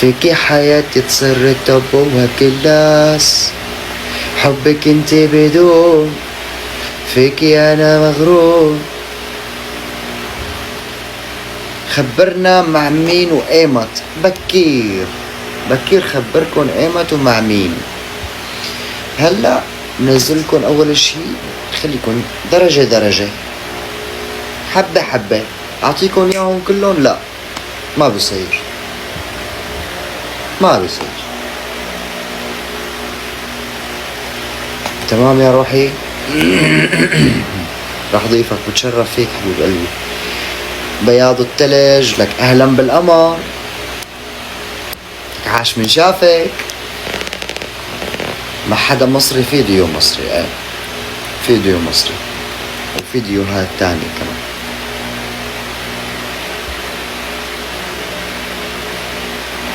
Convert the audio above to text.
فيكي حياتي تصير التوب وهالكلاس، حبك انت بدون، فيكي انا مغرور. خبرنا مع مين وايمت؟ بكير بكير خبركن ايمت ومع مين. هلا نزلكن اول شي، خليكن درجة درجة، حبة حبة، اعطيكن اياهم كلهم؟ لا، ما بصير، ما بصير. تمام يا روحي. راح ضيفك، بتشرف فيك حبيب قلبي. بياض التلج لك اهلا بالقمر، عاش من شافك. ما حدا مصري، فيديو مصري، ايه فيديو مصري وفيديوهات تانية كمان.